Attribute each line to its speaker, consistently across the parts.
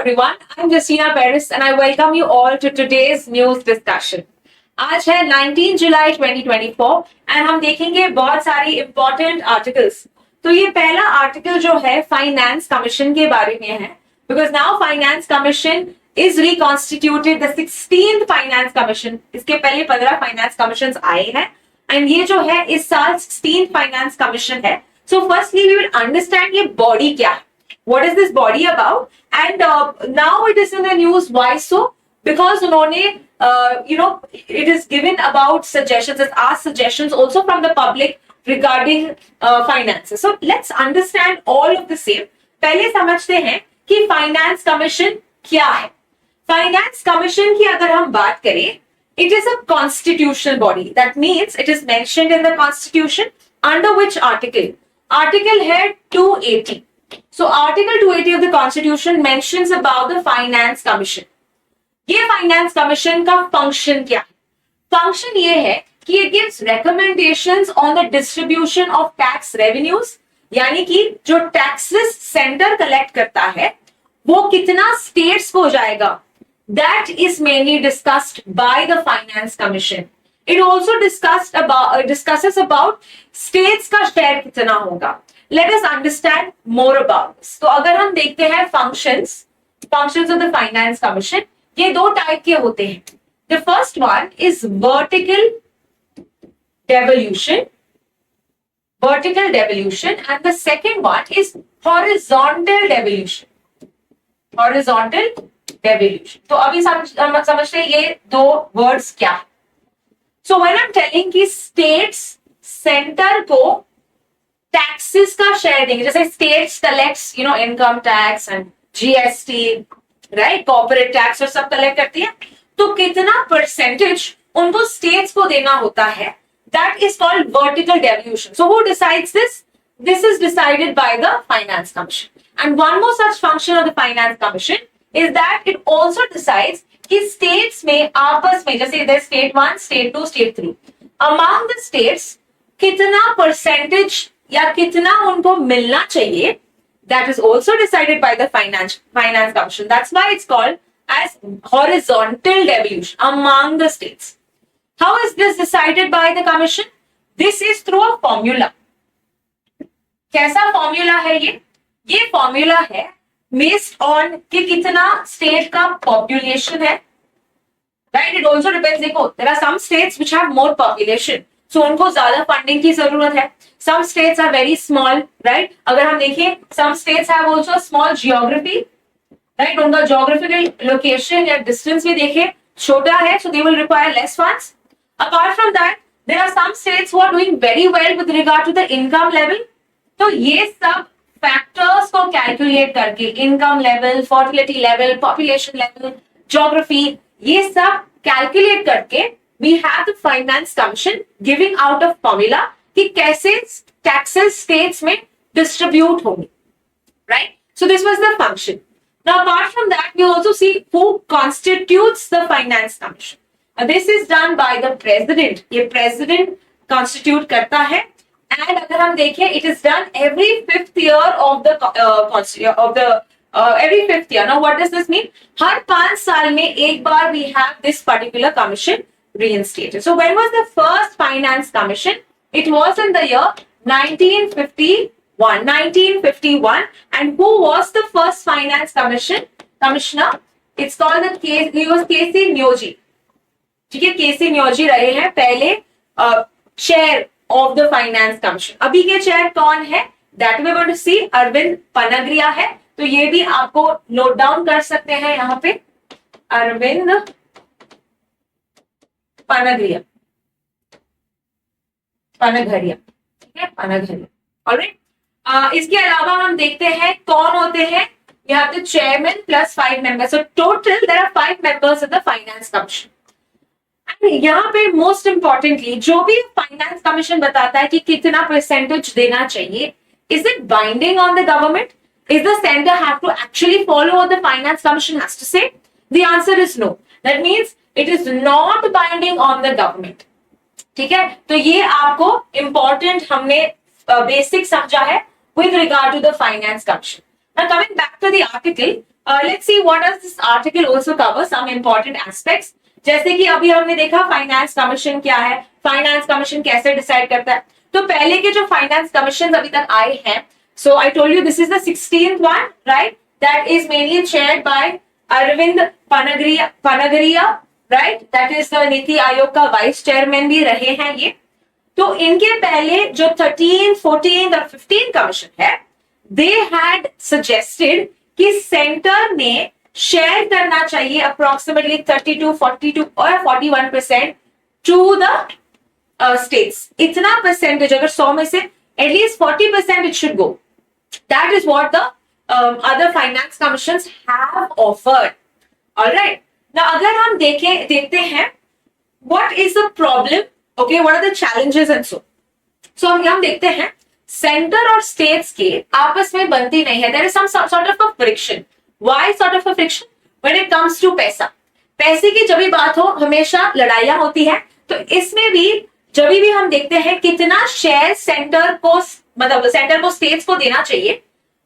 Speaker 1: everyone, I'm Justina Paris and I welcome you all to today's news discussion. आज है 19 जुलाई 2024 and हम देखेंगे बहुत सारी इंपॉर्टेंट आर्टिकल्स। तो ये पहला आर्टिकल जो है फाइनेंस कमीशन के बारे में है, because now finance commission is reconstituted, the 16th finance commission. इसके पहले 15 फाइनेंस कमीशन आए हैं एंड ये जो है इस साल 16th फाइनेंस कमीशन है। So firstly we will understand ये बॉडी क्या है, what is this body about, and now it is in the news. Why so? Because unhone it is given about suggestions, as asked suggestions also from the public regarding finances. So let's understand all of the same. पहले समझते हैं कि finance commission क्या है। Finance commission की अगर हम बात करें, it is a constitutional body. That means it is mentioned in the constitution under which article? Article है 280. So Article 280 of the Constitution mentions about the Finance Commission. ये Finance Commission का function क्या है? Function ये है कि it gives recommendations on the distribution of tax revenues, यानी कि जो taxes center collect करता है वो कितना states को जाएगा, that is mainly discussed by the Finance Commission. It also discusses about states का share कितना होगा. Let us understand more about this. तो अगर हम देखते हैं functions of the Finance Commission, ये दो टाइप के होते हैं. The first one is vertical devolution, and the second one is horizontal devolution. तो अभी समझते हैं ये दो words क्या है. So when I'm telling कि states center को टैक्सेस का शेयर देंगे, जैसे states collects income tax and GST, right, corporate tax और सब कलेक्ट करती है, तो कितना परसेंटेज उनको स्टेट्स को देना होता है, that is called vertical devolution. So who decides this? This is decided by the finance commission. And one more such function of the finance commission is that it also decides कि states में आपस में, जैसे इधर state 1, state 2, state 3, among the states कितना percentage या कितना उनको मिलना चाहिए, that is also decided by the finance commission. That's why it's called as horizontal devolution among the states. How is this decided by the commission? This is through a formula. कैसा formula है ये formula है based on कि कितना state का population है, right? It also depends. देखो, there are some states which have more population, so उनको ज्यादा funding की जरूरत है. Some states are very small, right? अगर हम देखें, some states have also small geography, right? उनका geographical location या distance भी देखें छोटा है, so they will require less funds. Apart from that, there are some states who are doing very well with regard to the income level. तो ये सब factors को calculate करके, income level, fertility level, population level, geography, ये सब calculate करके, we have the Finance Commission giving out a formula कि कैसे टैक्सेस स्टेट्स में डिस्ट्रीब्यूट होंगे, right? So this was the function. Now apart from that we also see who constitutes the finance commission. This is done by the president. ये president constitute करता है and अगर हम देखें, it is done every 5th year of the every 5th year. Now what does this mean? हर 5 साल में एक बार we have this particular commission reinstated. So when was the first finance commission? It was in the year 1951. And who was the first finance commissioner? It's called he was K.C. Nyoji. ठीक है, K.C. Nyoji रहे हैं पहले chair of the finance commission. अभी के chair कौन है? That we are going to see. Arvind पनगरिया है. तो ये भी आपको नोट डाउन कर सकते हैं यहाँ पे, अरविंद पनगरिया, ठीक है, पनगरिया. ऑलराइट. इसके अलावा हम देखते हैं कौन होते हैं. You have the chairman plus 5 members. So total there are 5 members of the finance commission. And यहाँ पे most importantly जो भी finance commission बताता है कि कितना percentage देना चाहिए, is it binding on the government? Is the center have to actually follow what the finance commission has to say? The answer is no. That means it is not binding on the government. ठीक है, तो ये आपको important हमने basic समझा है with regard to the finance commission. Now coming back to the article, Let's see what does this article also cover, some important aspects. जैसे कि अभी हमने देखा फाइनेंस कमीशन क्या है, फाइनेंस कमीशन कैसे डिसाइड करता है. तो पहले के जो फाइनेंस कमीशन अभी तक आए हैं, so I told you this is the 16th one, right? That is mainly chaired by Arvind Panagaria, right? That is the NITI Aayog का वाइस चेयरमैन भी रहे हैं ये. तो इनके पहले जो 13, 14 और 15 कमीशन है, they had suggested कि सेंटर ने शेयर करना चाहिए अप्रोक्सीमेटली 32, 42 और 41% टू द स्टेट्स. इतना परसेंटेज अगर 100 में से at least 40% it should go. That is what the other finance commissions have offered. Alright, now अगर हम देखते हैं what is the problem, okay, what are the challenges and so हम देखते हैं सेंटर और स्टेट्स के आपस में बनती नहीं है. There is some sort of a friction. Why sort of a friction? When it comes to पैसा. पैसे की जब भी बात हो हमेशा लड़ाइयां होती है. तो इसमें भी जब भी हम देखते हैं कितना शेयर सेंटर को, मतलब सेंटर को स्टेट्स को देना चाहिए,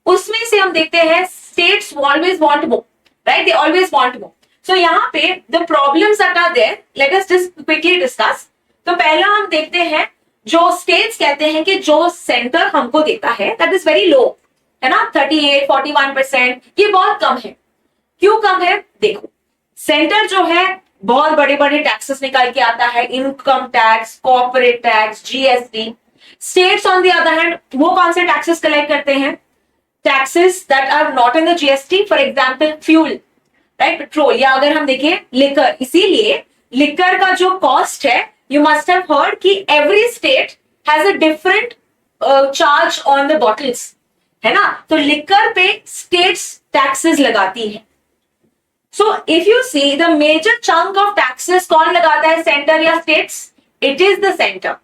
Speaker 1: उसमें से हम देखते हैं states always want more, right? They always want more. So यहाँ पे the problems that are there, let us just quickly discuss. तो पहला हम देखते हैं जो स्टेट्स कहते हैं कि जो सेंटर हमको देता है दैट इज वेरी लो, है ना, 38, 41%, ये बहुत कम है. क्यों कम है? देखो, सेंटर जो है बहुत बड़े बड़े टैक्सेस निकाल के आता है, income tax, corporate tax, GST. States on the other hand वो कौन से टैक्सेस कलेक्ट करते हैं? Taxes that are not in the GST. For example fuel, right, petrol, या अगर हम देखें लिकर. इसीलिए लिकर का जो कॉस्ट है, you must have heard कि every state has a different charge on the bottles, है ना? तो लिकर पे states taxes लगाती है. So if you see the major chunk of taxes कौन लगाता है, सेंटर या states? It is the center.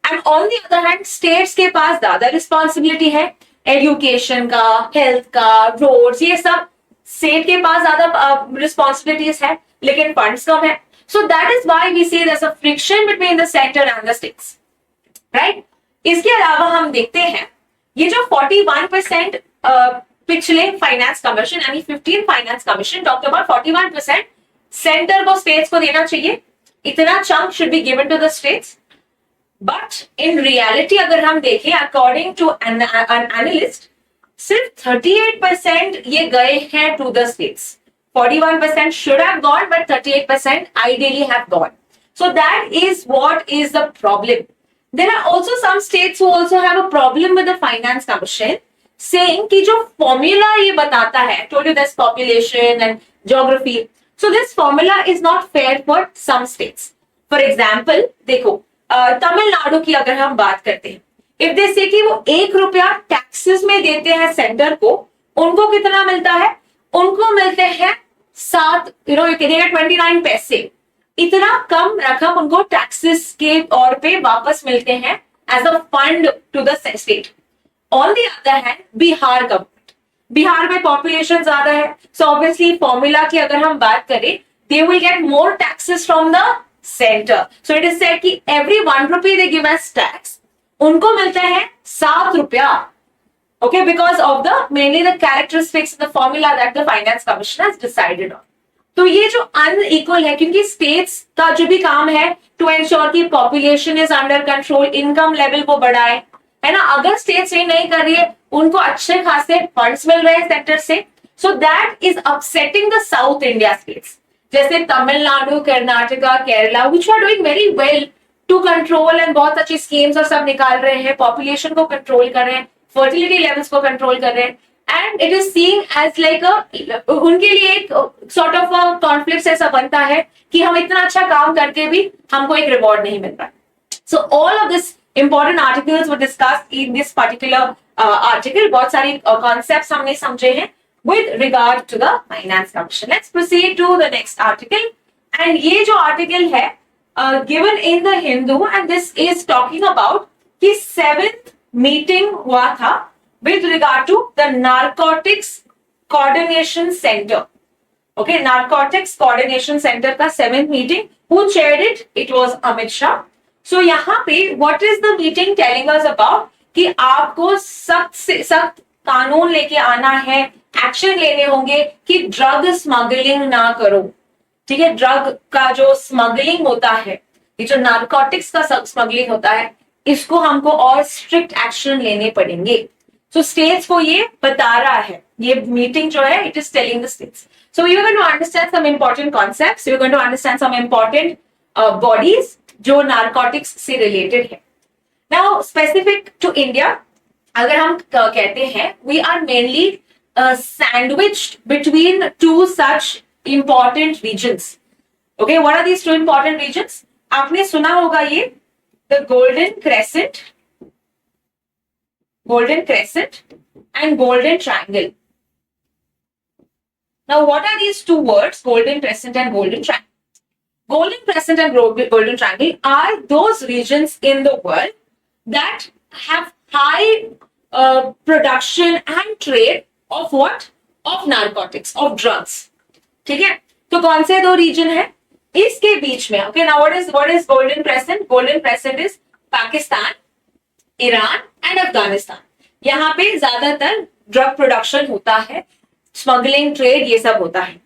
Speaker 1: And on the other hand states के पास ज्यादा रिस्पॉन्सिबिलिटी है, एजुकेशन का, हेल्थ का, रोड्स, ये सब स्टेट के पास ज्यादा रिस्पॉन्सिबिलिटीज है, लेकिन फंड्स कम है. So that is why we say there's a friction between the center and the states, right? इसके अलावा हम देखते हैं ये जो 41% पिछले फाइनेंस कमीशन यानी 15 finance commission talked about 41% centre को स्टेट्स को देना चाहिए, इतना chunk should be given to the states. But in reality अगर हम देखें अकॉर्डिंग टू एन एनालिस्ट, सिर्फ 38% ये गए हैं to the states. 41% should have gone, but 38% ideally have gone. So that is what is the problem. There are also some states who also have a problem with the finance commission, saying कि जो formula ये बताता है, told you this population and geography. So this formula is not fair for some states. For example, देखो तमिलनाडु की अगर हम बात करते हैं, if they say कि वो ₹1 टैक्सेस में देते हैं सेंटर को, उनको कितना मिलता है? उनको मिलते हैं 29 पैसे. इतना कम रकम उनको टैक्सेस के तौर पे वापस मिलते हैं as a fund to the state. On the other hand Bihar government, Bihar में पॉपुलेशन ज्यादा है, सो ऑब्वियसली फॉर्मूला की अगर हम बात करें, they will get more taxes from the centre. So it is said कि every ₹1 they give as tax, उनको मिलता है ₹7. Okay, because of the mainly the characteristics, the formula that the finance commission has decided on. तो ये जो unequal है, क्योंकि states का जो भी काम है टू एंश्योर की population is under control, income level को बढ़ाए, है ना. अगर स्टेट्स ये नहीं कर रही है, उनको अच्छे खासे फंड्स मिल रहे हैं सेंटर से, so that is upsetting the south India states जैसे Tamil Nadu, Karnataka, Kerala, which are doing very well to control and बहुत अच्छी स्कीम्स और सब निकाल रहे हैं, पॉपुलेशन को कंट्रोल कर रहे हैं, फर्टिलिटी लेवल्स को कंट्रोल कर रहे हैं. And it is seen as like उनके लिए एक सॉर्ट ऑफ कॉन्फ्लिक्ट ऐसा बनता है कि हम इतना अच्छा काम करके भी हमको एक रिवॉर्ड नहीं मिल रहा है. So all of this important articles were discussed in this particular article. बहुत सारी कॉन्सेप्ट्स हमने समझे हैं with regard to the finance commission. Let's proceed to the next article. And ये जो article है given in the Hindu, and this is talking about कि 7th meeting हुआ था with regard to the narcotics coordination center. Okay, narcotics coordination center का 7th meeting. Who chaired it? It was Amit Shah. So यहाँ पे what is the meeting telling us about कि आपको सख्त से सख्त कानून लेके आना है एक्शन लेने होंगे कि ड्रग स्मगलिंग ना करो, ठीक है। ड्रग का जो स्मगलिंग होता है, ये जो नारकोटिक्स का स्मगलिंग होता है, इसको हमको और स्ट्रिक्ट एक्शन लेने पड़ेंगे। सो स्टेट्स को ये बता रहा है, ये मीटिंग जो है it is telling the states. So we are going to understand some important concepts, we are going to understand some important bodies जो नारकोटिक्स से रिलेटेड है। नाउ स्पेसिफिक टू इंडिया अगर हम कहते हैं, we are mainly sandwiched between two such important regions. Okay, what are these two important regions? आपने सुना होगा ये the golden crescent and golden triangle. Now what are these two words, golden crescent and golden triangle? Golden crescent and golden triangle are those regions in the world that have high production and trade of what? Of narcotics, of drugs. ठीक है, तो कौन से दो reason है इसके बीच में? Okay, now what is golden crescent? Golden crescent is Pakistan, Iran and Afghanistan. यहाँ पे ज्यादातर ड्रग प्रोडक्शन होता है, स्मगलिंग, ट्रेड, ये सब होता है।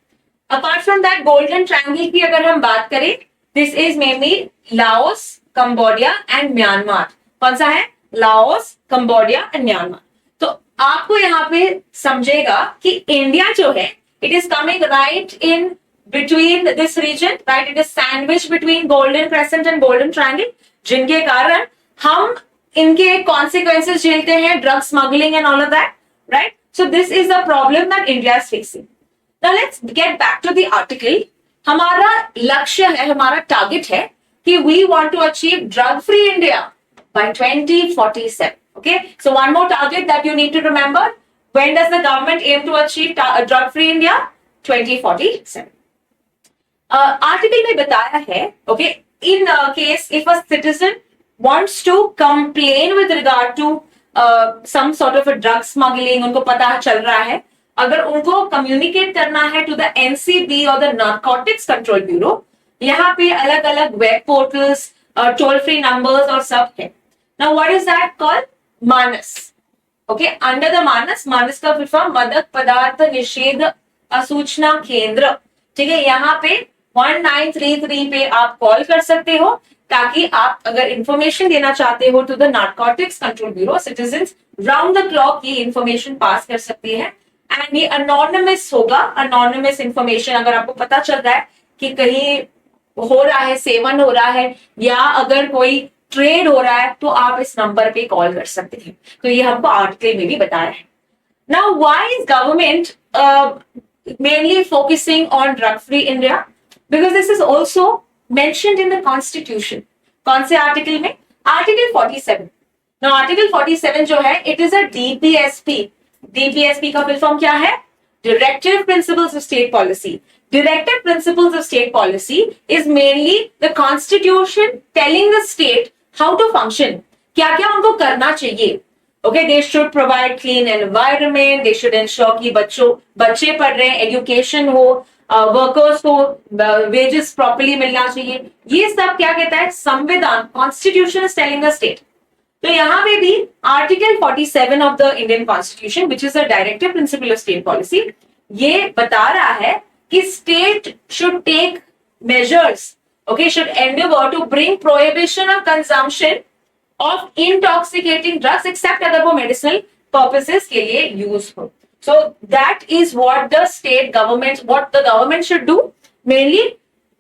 Speaker 1: Apart from that, golden triangle की अगर हम बात करें, this is mainly Laos, Cambodia and Myanmar. कौन सा है? Laos, Cambodia and Myanmar. तो आपको यहाँ पे समझेगा कि इंडिया जो है, it is coming right in between this region, right? It is sandwich between golden crescent and golden triangle, जिनके कारण हम इनके कॉन्सिक्वेंसेस झेलते हैं, drug smuggling and all of that, right? So this is the problem that India is facing. Now let's get back to the article. हमारा लक्ष्य है, हमारा टारगेट है कि we want to achieve drug free India by 2047. Okay, so one more target that you need to remember: when does the government aim to achieve drug-free India? 2047. Article में बताया है, okay, in case if a citizen wants to complain with regard to some sort of a drug smuggling, उनको पता चल रहा है, अगर उनको communicate करना है to the NCB or the Narcotics Control Bureau, यहाँ पे अलग अलग web portals, toll free numbers और सब है। Now what is that called? Manas. Okay, under the मानस का फुल फॉर्म मादक पदार्थ निषेध असूचना केंद्र। ठीक है, यहाँ पे 1933 पे आप कॉल कर सकते हो, ताकि आप अगर इंफॉर्मेशन देना चाहते हो to the narcotics control bureau, citizens round the clock ये इंफॉर्मेशन पास कर सकते हैं। एंड ये अनोनिमस होगा, अनोनिमस इंफॉर्मेशन। अगर आपको पता चल रहा है कि कहीं हो रहा है, सेवन हो रहा है, या अगर कोई ट्रेड हो रहा है, तो आप इस नंबर पे कॉल कर सकते हैं। तो ये हमको आर्टिकल में भी बताया है। Now why is government mainly focusing on drug free India? Because this is also mentioned in the constitution. कौन से आर्टिकल में? आर्टिकल 47। नाउ आर्टिकल 47 जो है, it is a DPSP. DPSP का फुल फॉर्म क्या है? Directive Principles of State Policy. Directive Principles of State Policy is mainly the Constitution telling the state how to function. क्या क्या उनको करना चाहिए? Okay, they should provide clean environment. They should ensure कि बच्चे पढ़ रहे हैं, education हो, workers को wages properly मिलना चाहिए। ये सब क्या कहता है? संविधान, Constitution is telling the state. तो यहाँ पे भी article 47 of the Indian constitution, which is a directive principle of state policy, ये बता रहा है कि state should take measures, okay, should endeavour to bring prohibition of consumption of intoxicating drugs, except अगर वो मेडिसिनल पर्पसेस के लिए use हो। So that is what the state government, what the government should do, mainly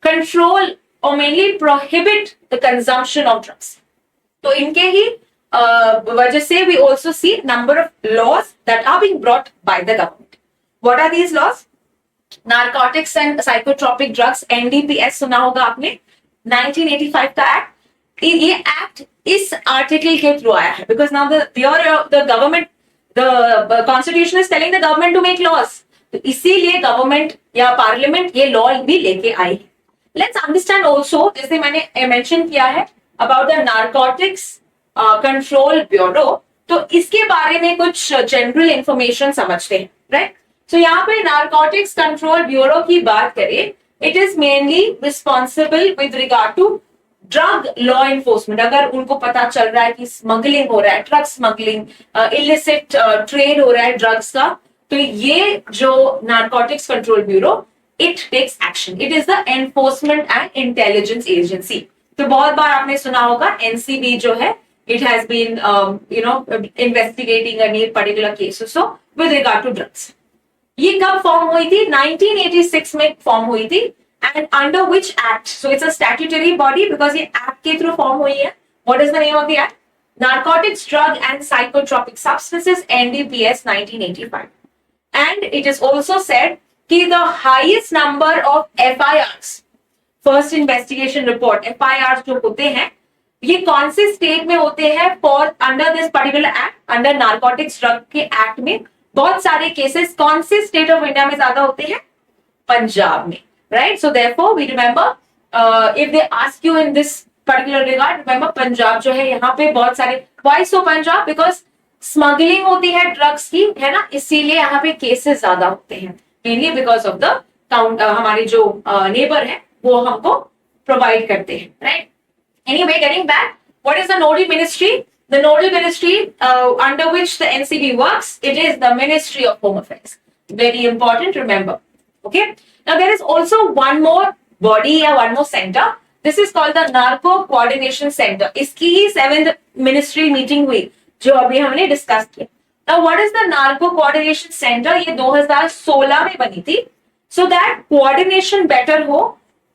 Speaker 1: control और mainly prohibit the consumption of drugs. तो इनके ही वजह से we also see number of laws that are being brought by the government. What are these laws? Narcotics and Psychotropic Drugs, NDPS सुना होगा आपने, 1985 का act. ये एक्ट इस आर्टिकल के थ्रू आया है, because now the government, the constitution is telling the government to make laws. तो इसीलिए गवर्नमेंट या पार्लियामेंट ये लॉ भी लेके आई है। Let's understand also, जैसे मैंने मेंशन किया है about the narcotics control bureau, तो इसके बारे में कुछ जनरल इंफॉर्मेशन समझते हैं, राइट? सो यहाँ पे नारकोटिक्स कंट्रोल ब्यूरो की बात करें, it is mainly responsible with regard to drug law enforcement. अगर उनको पता चल रहा है कि स्मगलिंग हो रहा है, ड्रग स्मगलिंग, इलिसिट ट्रेड हो रहा है ड्रग्स का, तो ये जो narcotics control bureau, it takes action, it is the enforcement and intelligence agency. तो बहुत बार आपने सुना होगा एनसीबी जो है, it has been investigating any particular cases so with regard to drugs. ये कब फॉर्म हुई थी? 1986 में फॉर्म हुई थी। And under which act? So it's a statutory body because ये एक्ट के थ्रू फॉर्म हुई है। What is the name of the act? Narcotics drug and psychotropic substances, NDPS 1985। And it is also said कि the highest number of FIRs, first investigation report, FIR जो होते हैं, ये कौन से स्टेट में होते हैं for under this particular act, under narcotics drug के एक्ट में बहुत सारे केसेस कौन से स्टेट ऑफ इंडिया में ज्यादा होते हैं? पंजाब में, right? So therefore we remember if they ask you in this particular regard, remember Punjab जो है, यहाँ पे बहुत सारे, why so Punjab? Because smuggling होती है ड्रग्स की, है ना, इसीलिए यहाँ पे केसेस ज्यादा होते हैं, mainly because of the count, हमारे जो नेबर है वो हमको प्रोवाइड करते हैं, right? Anyway, getting back, what is the nodal ministry? The nodal ministry under which the NCB works, it is the Ministry of Home Affairs. Very important, remember. Okay. Now there is also one more body or one more center. This is called the Narco Coordination Center. इसकी ही 7th ministry meeting हुई जो अभी हमने discuss किया। Now what is the Narco Coordination Center? ये 2016 में बनी थी, so that coordination better हो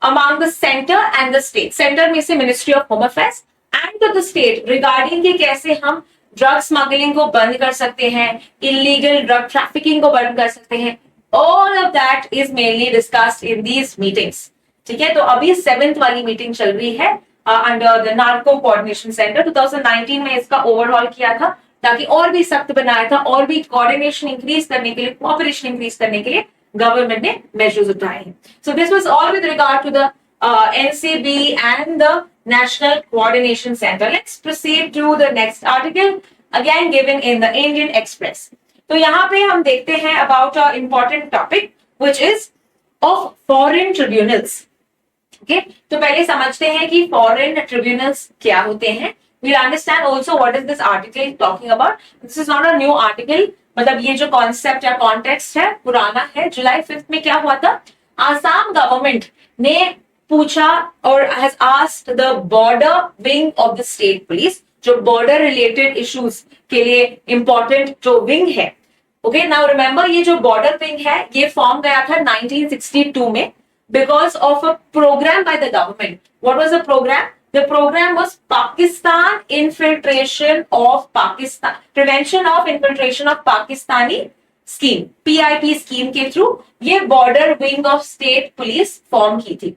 Speaker 1: among the center and the state. Center में से Ministry of Home Affairs and to the state regarding कि कैसे हम ड्रग स्मगलिंग को बंद कर सकते हैं, इलीगल ड्रग ट्रैफिकिंग को बंद कर सकते हैं। All of that is mainly discussed in these meetings. ठीक है, तो अभी 7th वाली मीटिंग चल रही है under the narco coordination centre. 2019 में इसका ओवरऑल किया था ताकि और भी सख्त बनाया था, और भी कोऑर्डिनेशन इंक्रीज करने के लिए, कोऑपरेशन इंक्रीज करने के लिए गवर्नमेंट ने मेजर्स उठाए हैं। So this was all with regard to the NCB and the national coordination centre. Let's proceed to the next article, again given in the Indian Express. तो यहाँ पे हम देखते हैं about a important topic which is of foreign tribunals. Okay, तो पहले समझते हैं कि फॉरेन ट्रिब्यूनल्स क्या होते हैं। We'll understand also what is this article talking about. This is not a new article. मतलब ये जो कॉन्सेप्ट या कॉन्टेक्स्ट है पुराना है। जुलाई 5 में क्या हुआ था? आसाम गवर्नमेंट ने पूछा और has asked the border wing of the state police, जो बॉर्डर रिलेटेड इश्यूज के लिए इंपॉर्टेंट जो विंग है। ओके, नाउ रिमेंबर ये जो बॉर्डर विंग है ये फॉर्म गया था 1962 में because of a program by the government. What was the program? The program was Pakistan infiltration of Pakistan, prevention of infiltration of Pakistani scheme, PIP scheme के through ये border wing of state police form की थी।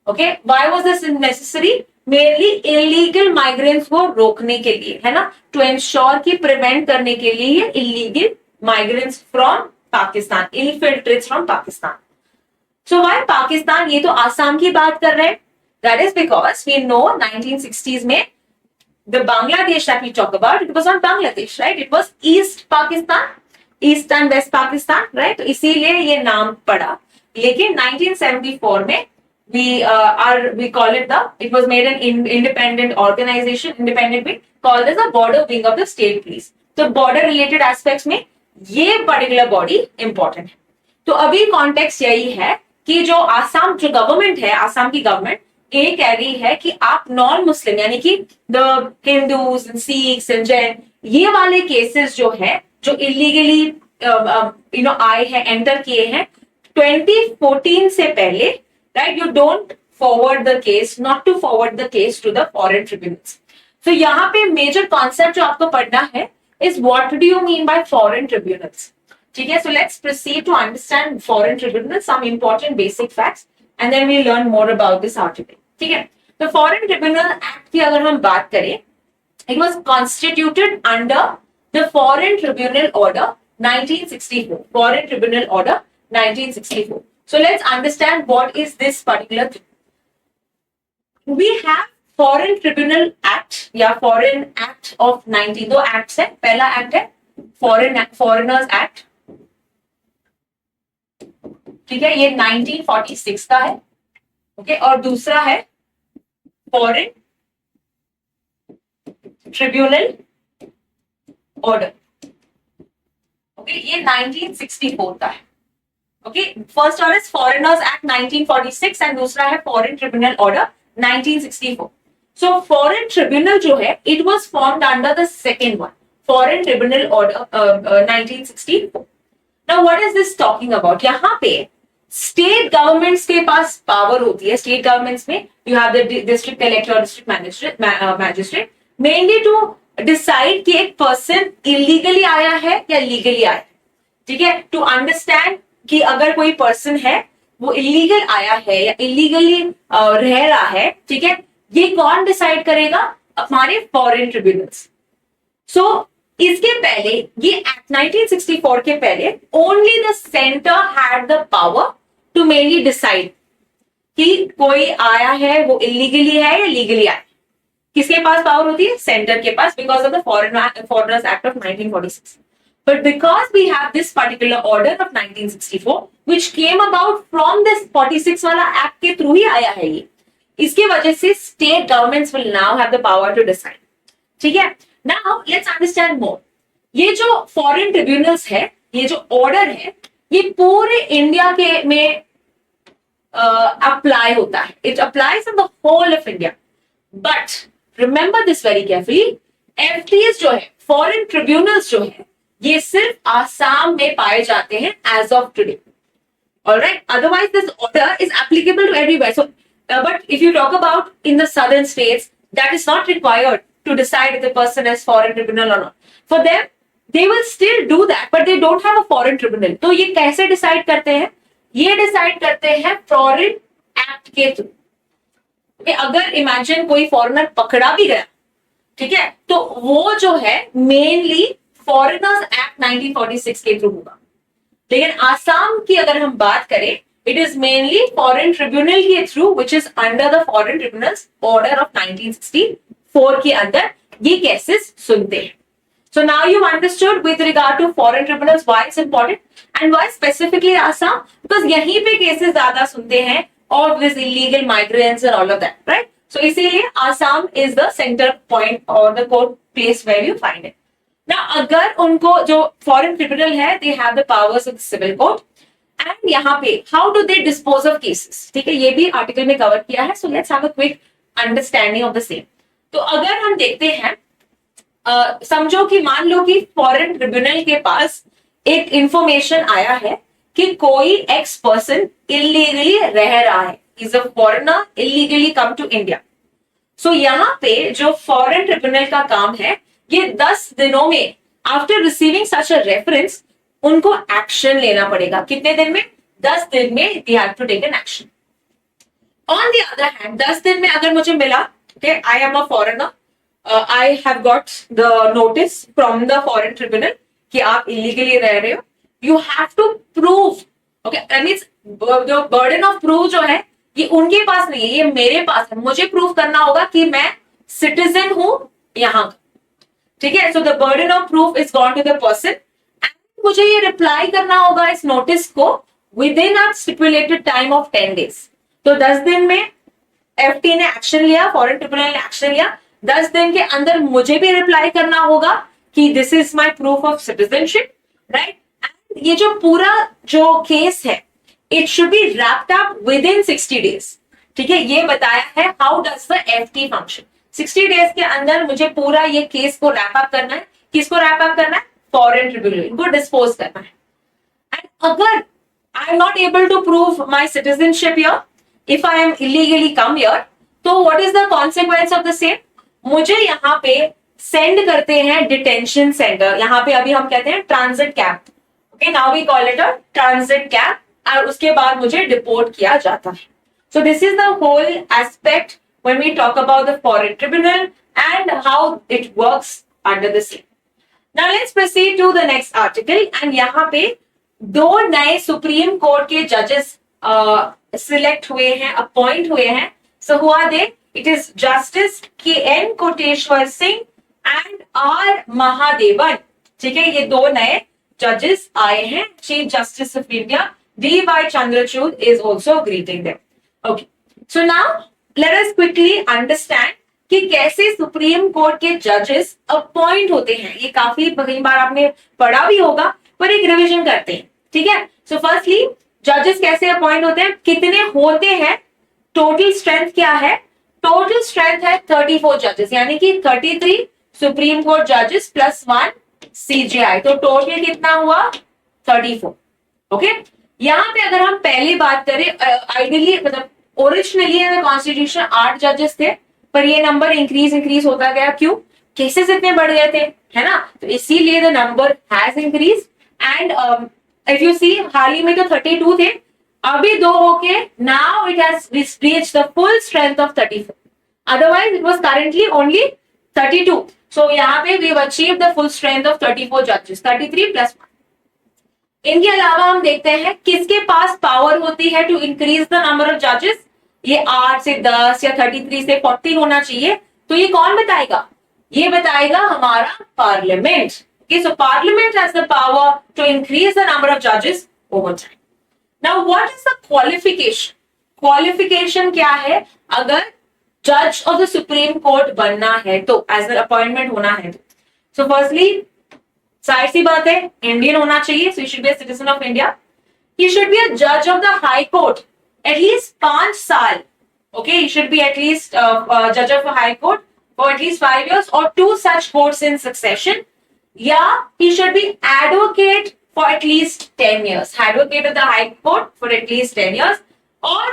Speaker 1: Okay, why was this necessary? Mainly illegal migrants को रोकने के लिए, है ना, to ensure कि prevent करने के लिए ये illegal migrants from Pakistan, infiltrates from Pakistan. So why Pakistan? ये तो आसाम की बात कर रहे हैं। That is because we know 1960s में the Bangladesh that we talk about, it was not Bangladesh, right? It was East Pakistan, East and West Pakistan, right? तो इसीलिए ये नाम पड़ा। लेकिन 1974 में we call it it was made an independent organization, independent wing called as a border wing of the state police. तो border related aspects में ये particular body important है। तो अभी कॉन्टेक्स्ट यही है कि जो आसाम जो गवर्नमेंट है, आसाम की गवर्नमेंट ये कह रही है कि आप नॉन मुस्लिम यानी कि the Hindus and Sikhs and Jain, ये वाले केसेस जो है जो इलीगली आए हैं, एंटर किए हैं 2014 से पहले, right, you don't forward the case, not to forward the case to the foreign tribunals. तो यहाँ पे मेजर कॉन्सेप्ट जो आपको पढ़ना है is what do you mean by foreign tribunals. ठीक है, so let's proceed to understand foreign tribunal, some important basic facts and then we learn more about this article. ठीक है, तो फॉरेन ट्रिब्यूनल एक्ट की अगर हम बात करें, it was constituted under the foreign tribunal order 1964, foreign tribunal order 1964। So let's understand what is this particular thing. We have foreign tribunal act या foreign act of 19, दो एक्ट्स है। पहला act है फॉरेनर्स एक्ट, ठीक है, ये 1946 का है। ओके, और दूसरा है फॉरेन ट्रिब्यूनल ऑर्डर। ओके ये 1964 का है। Okay first one is foreigners act 1946 and दूसरा है foreign tribunal order 1964। So foreign tribunal जो है it was formed under the second one foreign tribunal order 1964। Now what is this talking about? यहाँ पे state governments के पास power होती है। स्टेट गवर्नमेंट्स में you have the district collector और district magistrate mainly to decide कि एक पर्सन इलीगली आया है या लीगली आया है। ठीक है, टू अंडरस्टैंड कि अगर कोई पर्सन है वो इलीगल आया है या इलीगली रह रहा है, ठीक है, ये कौन डिसाइड करेगा? हमारे फॉरेन ट्रिब्यूनल्स। सो इसके पहले ये एक्ट 1964 के पहले only the centre had the power to mainly decide कि कोई आया है वो इलीगली है या लीगली आया है। किसके पास पावर होती है? सेंटर के पास, because of the foreigners act of 1946। But because we have this particular order of 1964, which came about from this 46 वाला एक्ट के थ्रू ही आया है ये, इसके वजह से state governments will now have the power to decide। ठीक है, now let's understand more। ये जो फॉरेन ट्रिब्यूनल्स है, ये जो ऑर्डर है, ये पूरे इंडिया के में अप्लाई होता है। It applies in the whole of India. But remember this very carefully, FTs जो है, फॉरेन ट्रिब्यूनल्स जो है, ये सिर्फ आसाम में पाए जाते हैं as of today. Alright, otherwise this order is applicable to everywhere. So but if you talk about in the southern states, that is not required to decide if the person is foreign tribunal और not. For them they will still do that, but they don't have a foreign tribunal. तो ये कैसे decide करते हैं? ये decide करते हैं foreign act के थ्रू। अगर इमेजिन कोई फॉरेनर पकड़ा भी गया, ठीक है, तो वो जो है मेनली फॉरेनर्स एक्ट 1946 के थ्रू होगा। लेकिन आसाम की अगर हम बात करें, it is mainly foreign tribunal के through, which is under the foreign tribunals order of 1964 के अंदर ये केसेस सुनते हैं। So now you've understood with regard to foreign tribunals why it's important and why specifically Assam, because यहीं पे cases ज्यादा सुनते हैं of this illegal migrants and all of that, right? So इसीलिए Assam is the center point or the court place where you find it. Now अगर उनको जो foreign tribunal है, they have the powers of the civil court and यहाँ पे how do they dispose of cases? ठीक है, ये भी आर्टिकल में कवर किया है। So let's have a quick understanding of the same. तो अगर हम देखते हैं, समझो कि मान लो कि फॉरेन ट्रिब्यूनल के पास एक इंफॉर्मेशन आया है कि कोई एक्स पर्सन इलीगली रह रहा है, is a foreigner illegally come to India. So यहाँ पे जो फॉरेन ट्रिब्यूनल का काम है, ये 10 दिनों में after receiving such a reference उनको एक्शन लेना पड़ेगा। कितने दिन में? 10 दिन में they have to take an action. On the other hand 10 दिन में अगर मुझे मिला कि I am a foreigner, I have got the notice from the foreign tribunal कि आप illegally रह रहे हो, you have to prove, okay, that means the burden of proof जो है ये उनके पास नहीं है, ये मेरे पास है। मुझे प्रूव करना होगा कि मैं सिटीजन हूं यहाँ का, ठीक है। So the burden of proof is gone to the person and मुझे ये रिप्लाई करना होगा इस नोटिस को within a stipulated time of 10 days। तो 10 दिन में FT ने एक्शन लिया, फॉरेन ट्रिब्यूनल ने एक्शन लिया, 10 दिन के अंदर मुझे भी रिप्लाई करना होगा कि this is my proof of citizenship, right. And ये जो पूरा जो केस है, it should be wrapped up with in 60 days. ठीक है, ये बताया है how does the FT function. 60 days के अंदर मुझे पूरा ये केस को रैप अप करना है। किसको रैप अप करना है? फॉरेन ट्रिब्यूनल, इनको डिस्पोज करना है। एंड अगर I am not able to prove my citizenship here, if I am illegally come here, तो what is the consequence of the same? मुझे यहाँ पे सेंड करते हैं डिटेंशन सेंटर, यहाँ पे अभी हम कहते हैं transit camp, okay, now we call it a transit camp, और उसके बाद मुझे डिपोर्ट किया जाता है। So this is the whole aspect when we talk about the foreign tribunal and how it works under the same. Now let's proceed to the next article. And यहाँ पे 2 नए सुप्रीम कोर्ट के जजेस select हुए हैं, appoint हुए हैं। So who are they? It is Justice K.N. Koteshwar Singh and R. Mahadevan। ठीक है, ये 2 नए जजेस आए हैं। Chief justice of India D.Y. Chandrachud is also greeting them। Okay, so now let us quickly understand कि कैसे सुप्रीम कोर्ट के जजेस अपॉइंट होते हैं। ये काफी कई बार आपने पढ़ा भी होगा, पर एक रिविजन करते हैं, ठीक है। सो फर्स्टली जजेस कैसे अपॉइंट होते हैं, कितने होते हैं, टोटल स्ट्रेंथ क्या है, टोटल स्ट्रेंथ है 34 जजेस, यानी कि 33 सुप्रीम कोर्ट जजेस प्लस 1 सीजेआई, तो टोटल कितना हुआ 34। ओके, यहाँ पे अगर हम पहले बात करें, आइडियली मतलब ओरिजिनली कॉन्स्टिट्यूशन 8 जजेस थे, पर ये नंबर इंक्रीज होता गया, क्यों, केसेस इतने बढ़ गए थे, है ना, तो इसीलिए the number has increase. And if you see हाल ही में तो 32 थे, अभी 2 होके now it has reached the full strength of 34, otherwise it was currently only 32। So यहाँ पे we have achieved the full strength of 34 जजेस, 33 प्लस 1। इनके अलावा हम देखते हैं किसके पास पावर होती है to increase the number of जजेस, ये 8 से 10 या 33 से 40 होना चाहिए, तो ये कौन बताएगा, ये बताएगा हमारा parliament. Okay, so parliament has the power to increase the number of judges over time. Now, what is the qualification? Qualification क्या है, अगर जज ऑफ द सुप्रीम कोर्ट बनना है तो, एज एन अपॉइंटमेंट होना है तो, सो फर्स्टली जाहिर सी बात है इंडियन होना चाहिए, so you should be a citizen of India, he should be a जज of the high court at least 5 साल, okay, he should be at least जज of high court for at least 5 years or 2 such courts in succession, या he should be advocate for at least 10 years, advocate of the high court for at least 10 years, or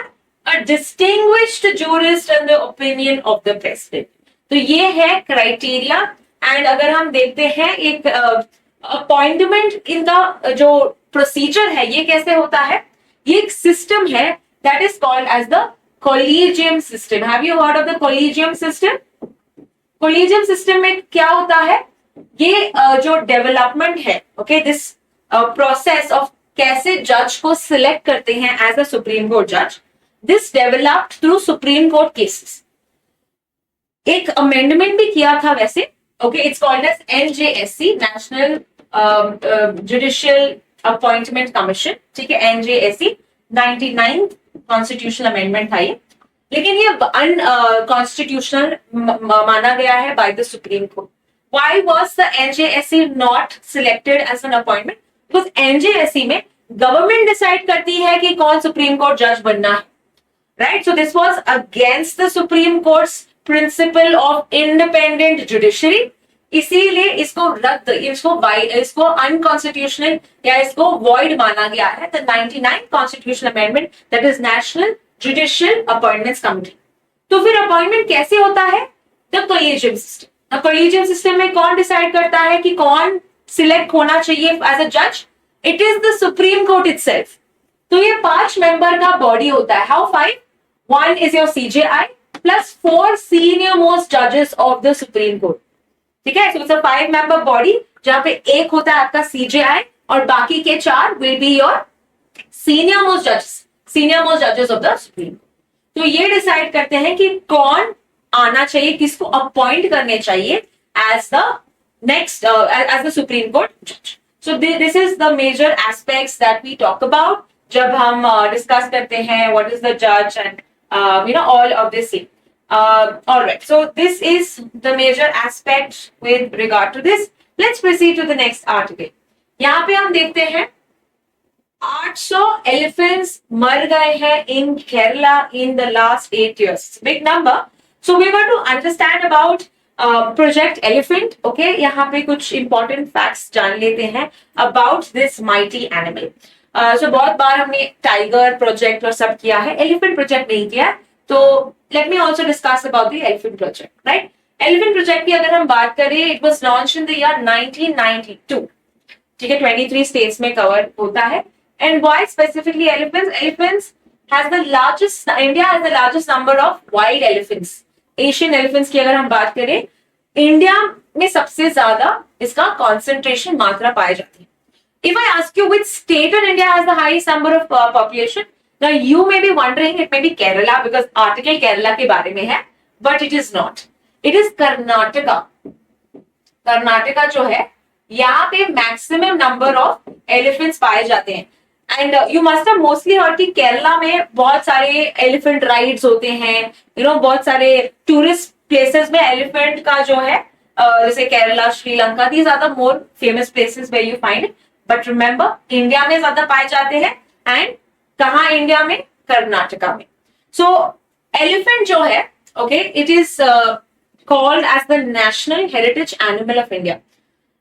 Speaker 1: a distinguished jurist in the opinion of the president. तो ये है criteria. And अगर हम देखते हैं एक appointment इनका जो प्रोसीजर है ये कैसे होता है, ये एक सिस्टम है that is called as the collegium system. Have you heard of the collegium system? Collegium system में क्या होता है, ये जो डेवलपमेंट है, ओके, दिस प्रोसेस ऑफ कैसे जज को सिलेक्ट करते हैं एज अ सुप्रीम कोर्ट जज, this developed through supreme court cases. एक अमेंडमेंट भी किया था वैसे, okay, it's called as NJSC, national judicial appointment commission, ठीक है, एनजेएससी 99th कॉन्स्टिट्यूशनल अमेंडमेंट था ये, लेकिन ये अनकॉन्स्टिट्यूशनल माना गया है by the supreme court. Why was the NJSC not selected as an appointment? Because NJSC में गवर्नमेंट डिसाइड करती है कि कौन सुप्रीम कोर्ट जज बनना है, right? So this was against the supreme courts principle of independent judiciary, इसीलिए इसको रद्द, इसको अनकॉन्स्टिट्यूशनल या इसको वॉइड माना गया है। The 99th constitutional amendment, that is national judicial appointments committee. तो फिर अपॉइंटमेंट कैसे होता है? The collegium system. Collegium system में कौन डिसाइड करता है कि कौन सिलेक्ट होना चाहिए एज अ जज? It is the supreme court itself. तो ये 5 मेंबर का बॉडी होता है। How 5? 1 is your CJI plus 4 senior most judges of the supreme court, ठीक है। सो इट्स अ 5 member बॉडी जहां पे एक होता है आपका CJI और बाकी के 4 will be your senior most जजेस ऑफ द सुप्रीम कोर्ट। तो ये डिसाइड करते हैं कि कौन आना चाहिए, किसको अपॉइंट करने चाहिए as the next as the supreme court जज। So this is the major aspects that we talk about जब हम डिस्कस करते हैं व्हाट इज द जज and you know all of this thing. Alright, so this is the major aspect with regard to this. Let's proceed to the next article. यहाँ पे हम देखते हैं 800 एलिफेंट्स मर गए हैं in Kerala in the last 8 years, big number. So we want to understand about Project Elephant, okay? यहाँ पे कुछ important facts जान लेते हैं about this mighty animal. So बहुत बार हमने टाइगर प्रोजेक्ट और सब किया है, एलिफेंट प्रोजेक्ट नहीं किया, तो let me also discuss about the elephant project, right? Elephant project की अगर हम बात करें, it was launched in the year 1992, ठीक है, 23 states में कवर होता है। And why specifically elephants? Elephants has the largest, India has the largest number of wild elephants. Asian elephants की अगर हम बात करें, इंडिया में सबसे ज्यादा इसका कॉन्सेंट्रेशन मात्रा पाई जाती है। If I ask you which state in India has the highest number of population, now you may be wondering it may be Kerala, because article Kerala के बारे में है, but it is not, it is Karnataka. Karnataka जो है, यहाँ पे मैक्सिमम नंबर ऑफ एलिफेंट्स पाए जाते हैं। And you must have mostly heard कि केरला में बहुत सारे एलिफेंट राइड्स होते हैं, यू नो, बहुत सारे टूरिस्ट प्लेसेस में एलिफेंट का जो है, जैसे Kerala, Sri Lanka, these are the more famous places where you find. But remember India में ज्यादा पाए जाते हैं एंड कहाँ इंडिया में, कर्नाटका में. सो एलिफेंट जो है, okay, it is called as the national heritage animal of India.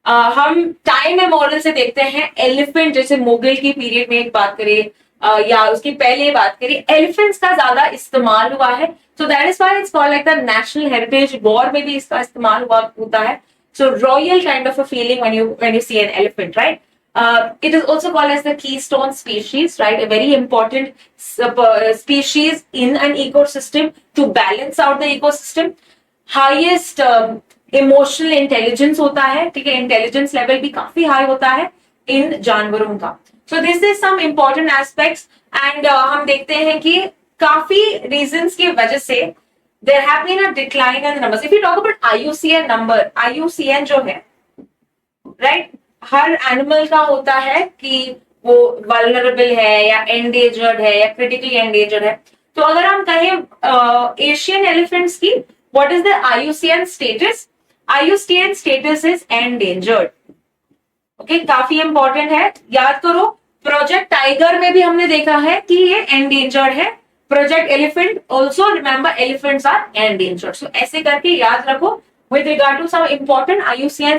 Speaker 1: हम टाइम मेमोरियल से देखते हैं एलिफेंट, जैसे मुगल की पीरियड में एक बात करें या उसकी पहले बात करें, एलिफेंट्स का ज्यादा इस्तेमाल हुआ है. So that is why it's called like the national heritage. War में भी इसका इस्तेमाल होता है. So royal kind of a feeling when you see an elephant, right? It is also called as the keystone species, right? A very important species in an ecosystem to balance out the ecosystem. Highest emotional intelligence होता है, ठीक है, intelligence level भी काफी high होता है इन जानवरों का. So this is some important aspects. And हम देखते हैं कि काफी रीजंस की वजह से there have been a decline in the numbers. If you talk about IUCN number, IUCN जो है, right, हर एनिमल का होता है कि वो vulnerable है या endangered है या critically endangered है. तो अगर हम कहें एशियन एलिफेंट्स की, what is the IUCN status? IUCN status is endangered. Okay, काफी इंपॉर्टेंट है, याद करो. प्रोजेक्ट टाइगर में भी हमने देखा है कि ये endangered है. Project elephant also, remember elephants are endangered. So ऐसे करके याद रखो with regard to some important IUCN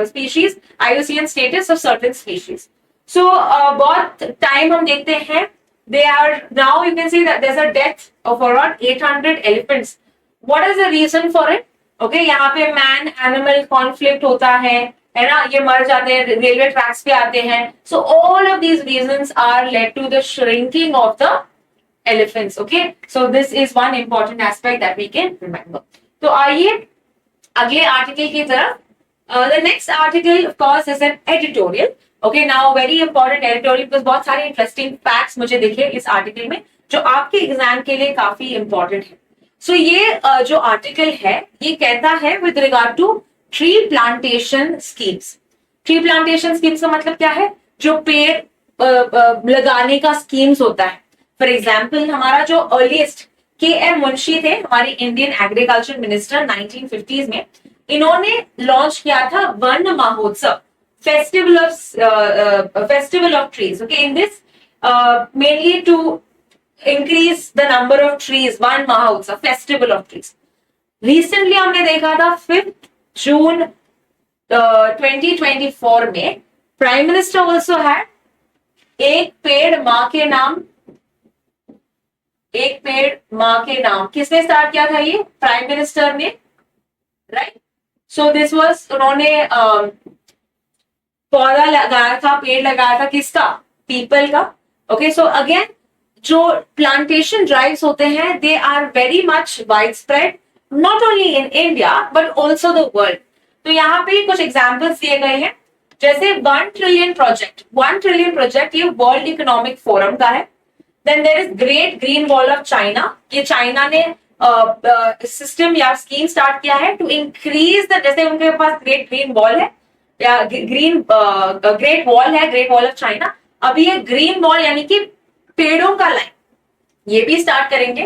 Speaker 1: species, IUCN status of certain species. So बहुत टाइम हम देखते हैं, they are now, you can see that there is a death of around 800 elephants. What is the reason for it? Okay, यहाँ पे man animal conflict होता है ना, ये मर जाते हैं, रेलवे ट्रैक्स पे आते हैं. So all of these reasons are lead to the shrinking of the elephants. Okay, so this is one important aspect that we can remember. तो आइए अगले आर्टिकल की तरफ. The next article of course is an editorial. Okay, now very important editorial because बहुत सारे interesting facts मुझे दिखे इस आर्टिकल में जो आपके एग्जाम के लिए काफी इंपॉर्टेंट है. सो ये जो आर्टिकल है ये कहता है with regard to tree plantation schemes. Tree plantation schemes का मतलब क्या है? जो पेड़ लगाने का स्कीम्स होता है. फॉर एग्जाम्पल हमारा जो अर्लीस्ट KM मुंशी थे, हमारे इंडियन एग्रीकल्चर मिनिस्टर 1950s में, इन्होंने लॉन्च किया था Van Mahotsav, festival of trees. Okay, in this mainly to increase the number of trees, Van Mahotsav, festival of trees. Recently हमने देखा था 5 जून 2024 में प्राइम मिनिस्टर ऑल्सो हैड एक पेड़ माँ के नाम, एक पेड़ माँ के नाम. किसने स्टार्ट किया था? ये प्राइम मिनिस्टर ने, राइट. सो दिस वाज, उन्होंने पौधा लगाया था, पेड़ लगाया था, किसका? पीपल का. ओके, सो अगेन जो प्लांटेशन ड्राइव्स होते हैं they are very much wide spread, not only in India but also the world. तो यहाँ पे कुछ एग्जाम्पल्स दिए गए हैं, जैसे 1 ट्रिलियन प्रोजेक्ट. 1 ट्रिलियन प्रोजेक्ट ये वर्ल्ड इकोनॉमिक फोरम का है. Then there is Great Green Wall of China. ये चाइना ने सिस्टम या स्कीम स्टार्ट किया है टू इंक्रीज द, जैसे उनके पास ग्रेट ग्रीन वॉल है या ग्रेट वॉल है, ग्रेट वॉल ऑफ चाइना. अभी ये ग्रीन वॉल यानी कि पेड़ों का लाइन, ये भी स्टार्ट करेंगे.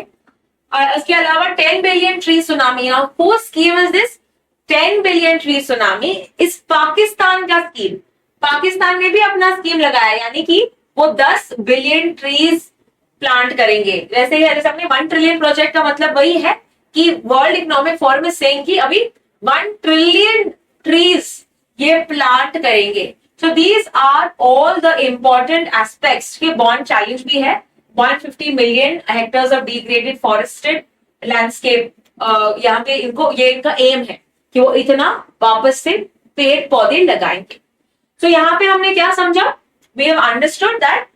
Speaker 1: इसके अलावा 10 billion tree tsunami. Now who scheme is this? 10 billion tree tsunami इस पाकिस्तान का स्कीम. पाकिस्तान ने भी अपना स्कीम लगाया, यानी कि वो 10 बिलियन ट्रीज प्लांट करेंगे. वैसे ही जैसे हमने 1 ट्रिलियन प्रोजेक्ट का मतलब वही है कि world economic forum is saying कि अभी 1 ट्रिलियन ट्रीज ये प्लांट करेंगे. So these are all the important aspects. के बॉन्ड चैलेंज भी है, 150 million hectares of degraded forested landscape. यहाँ पे इनको, ये इनका एम है कि वो इतना वापस से पेड़ पौधे लगाएंगे. सो यहाँ पे हमने क्या समझा? वी हैव अंडरस्टूड दैट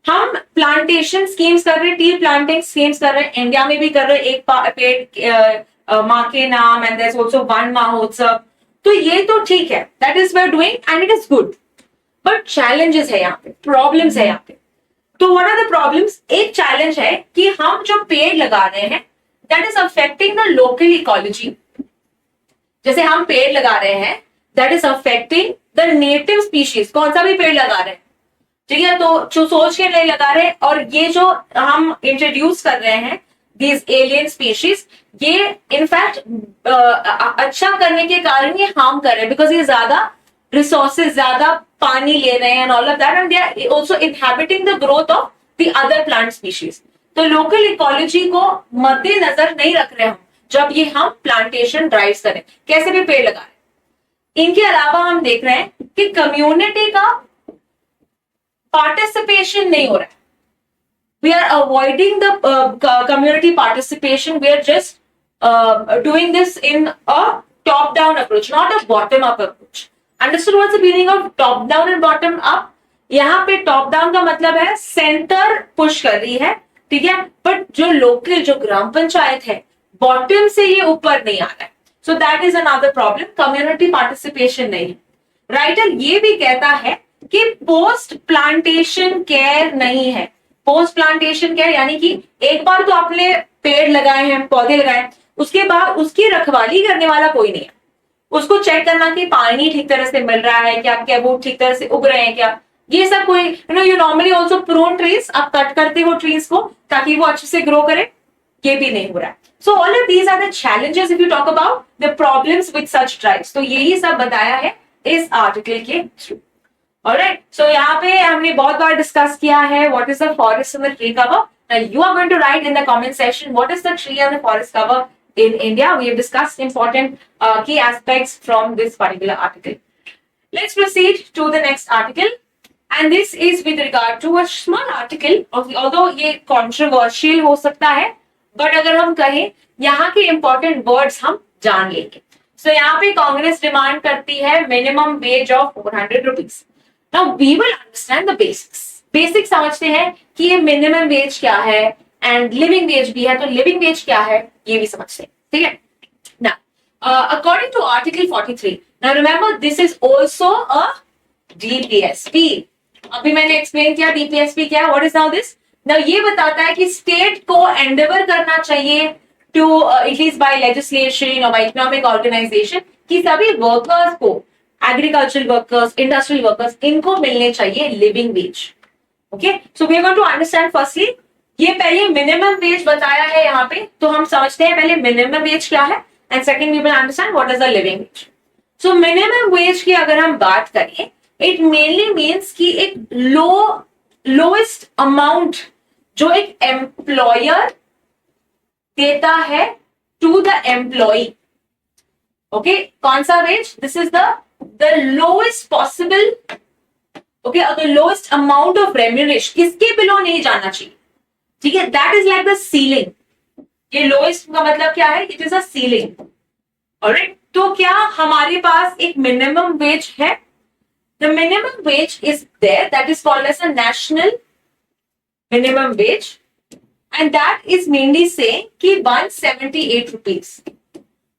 Speaker 1: हम प्लांटेशन स्कीम्स कर रहे हैं, टी प्लांटिंग स्कीम्स कर रहे हैं, इंडिया में भी कर रहे हैं, एक पेड़ माँ के नाम, and there is also Van Mahotsav. तो ये तो ठीक है, that is we are doing and it is good. But challenges है यहाँ पे, प्रॉब्लम्स है यहाँ पे. तो व्हाट आर द प्रॉब्लम्स? एक चैलेंज है कि हम जो पेड़ लगा रहे हैं that is affecting the local ecology. जैसे हम पेड़ लगा रहे हैं that is affecting the native species. कौन सा भी पेड़ लगा रहे हैं, ठीक है, तो जो सोच के नहीं लगा रहे. और ये जो हम इंट्रोड्यूस कर रहे हैं दीज एलियन स्पीशीज, ये इनफैक्ट अच्छा करने के कारण ये हार्म कर रहे हैं, बिकॉज ये ज्यादा रिसोर्सेज, ज्यादा पानी ले रहे हैं and all of that, and they are also inhabiting the growth of the other plant species. तो लोकल इकोलॉजी को मद्देनजर नहीं रख रहे हम जब ये हम प्लांटेशन ड्राइव्स करें, कैसे भी पेड़ लगा रहे। इनके अलावा हम देख रहे हैं कि कम्युनिटी का पार्टिसिपेशन नहीं हो रहा है। We are avoiding the community participation. We are just doing this in a top-down approach, not a bottom-up approach. Understood what's the meaning of top-down and bottom-up? यहाँ पे top-down का मतलब है सेंटर पुश कर रही है, ठीक है, बट जो लोकल जो ग्राम पंचायत है बॉटम से ये ऊपर नहीं आ रहा है। So that is another problem, community participation नहीं है। राइटर ये भी कहता है कि पोस्ट प्लांटेशन केयर नहीं है। पोस्ट प्लांटेशन केयर यानी कि एक बार तो आपने पेड़ लगाए हैं, पौधे लगाए, उसके बाद उसकी रखवाली करने वाला कोई नहीं है। उसको चेक करना कि पानी ठीक तरह से मिल रहा है क्या, क्या वो ठीक तरह से उग रहे हैं क्या, ये सब कोई you normally also prune trees, आप कट करते हो ट्रीज को ताकि वो अच्छे से ग्रो करे, ये भी नहीं हो रहा है। So all of these are the challenges if you talk about the problems with such drives. तो यही सब बताया है इस आर्टिकल के थ्रू। ऑलराइट, सो यहाँ पे हमने बहुत बार डिस्कस किया है what is the forest and the tree cover. Now you are going to write in the comment section what is the tree and the forest cover in India. We have discussed important key aspects from this particular article. Let's proceed to the next article, and this is with regard to a small article. Although ये controversial हो सकता है, but अगर हम कहें यहाँ के important words हम जान लेंगे। So यहाँ पे कांग्रेस डिमांड करती है minimum wage of 400 rupees. Now we will understand the basics. Basics समझते हैं कि ये minimum wage क्या है एंड लिविंग वेज भी है, तो लिविंग वेज क्या है ये भी समझते हैं, ठीक है ना। According to article 43, now remember this is also a DPSP. अभी मैंने एक्सप्लेन किया डीपीएसपी क्या है, what is now this. Now ये बताता है कि स्टेट को एंडेवर करना चाहिए टू एटलीस्ट बाय लेजिस्लेशन और बाय इकोनॉमिक ऑर्गेनाइजेशन कि सभी वर्कर्स को, एग्रीकल्चरल वर्कर्स, इंडस्ट्रियल वर्कर्स, इनको मिलने चाहिए living wage. Okay, so we are going to understand firstly, ये पहले मिनिमम वेज बताया है यहाँ पे, तो हम समझते हैं पहले मिनिमम वेज क्या है and second we will understand what is the living wage. So minimum wage की अगर हम बात करें, इट मेनली मीन्स कि एक लोएस्ट अमाउंट जो एक एम्प्लॉयर देता है टू द एम्प्लॉई। ओके, कौन सा wage, this is the lowest possible, okay, the lowest amount of remuneration, इसके बिलो नहीं जाना चाहिए, ठीक है, that is like the ceiling. ये लोएस्ट का मतलब क्या है, it is a ceiling. Alright, तो क्या हमारे पास एक मिनिमम वेज है? The minimum wage is there, that is called as a national minimum wage and that is mainly say कि 178 रुपीज।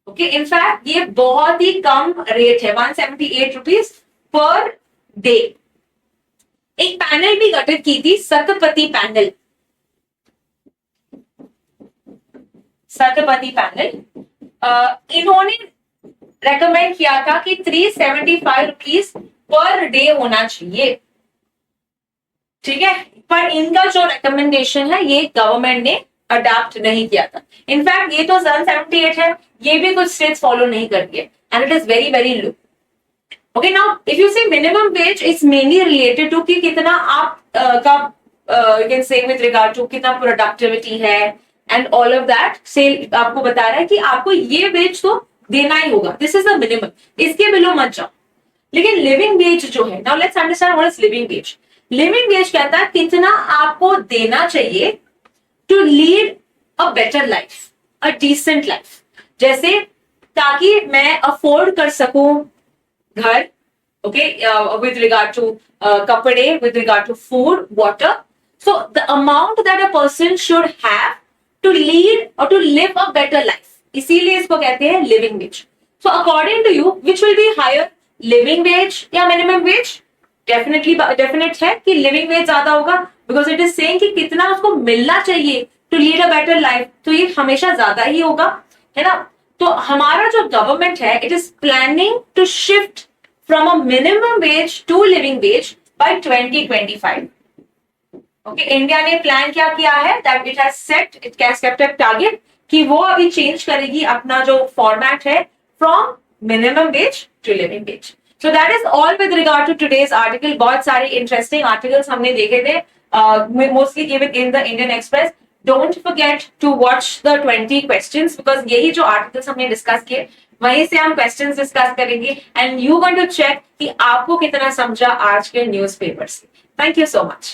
Speaker 1: ओके, इनफैक्ट ये बहुत ही कम रेट है, 178 रुपीज पर डे। एक पैनल भी गठित की थी, सतपति पैनल, सतपति पैनल, इन्होंने रेकमेंड किया था कि 375 रुपीज पर डे होना चाहिए, ठीक है, पर इनका जो रिकमेंडेशन है ये गवर्नमेंट ने अडॉप्ट नहीं किया था। इनफैक्ट ये तो 778 है, ये भी कुछ स्टेट्स फॉलो नहीं कर रही है and it is very very low. Okay, now if you say minimum wage is mainly related to कि कितना आप का you can say with regard to कितना प्रोडक्टिविटी है एंड ऑल ऑफ दैट, से आपको बता रहा है कि आपको ये वेज तो देना ही होगा, दिस इज द मिनिमम, इसके बिलो मत जाओ। लेकिन लिविंग वेज जो है, now let's understand what is living wage. Living wage कहता है कितना आपको देना चाहिए to lead a better life, a decent life, जैसे ताकि मैं अफोर्ड कर सकूं घर, ओके, विद रिगार्ड टू कपड़े, with regard to food, water, so the amount that a person should have to lead और to live a better life, इसीलिए इसको कहते हैं living wage. So according to you which will be higher, living wage या minimum wage? Definite है कि living veg ज्यादा होगा, बिकॉज इट इज सेइंग कि कितना उसको मिलना चाहिए to lead a better life, तो ये हमेशा ज्यादा ही होगा, है ना। तो हमारा जो गवर्नमेंट है, it is planning to shift from a minimum wage to living wage by 2025। Okay, India ने प्लान क्या किया है, that it has set, it has kept a target कि वो अभी चेंज करेगी अपना जो फॉर्मेट है from minimum wage to living wage. So that is all with regard to today's article. बहुत सारे interesting articles हमने देखे थे, mostly given in the Indian Express. Don't forget to watch the 20 questions because यही जो articles हमने discuss किए वहीं से हम questions discuss करेंगे and you want to check कि आपको कितना समझा आज के newspaper से. Thank you so much.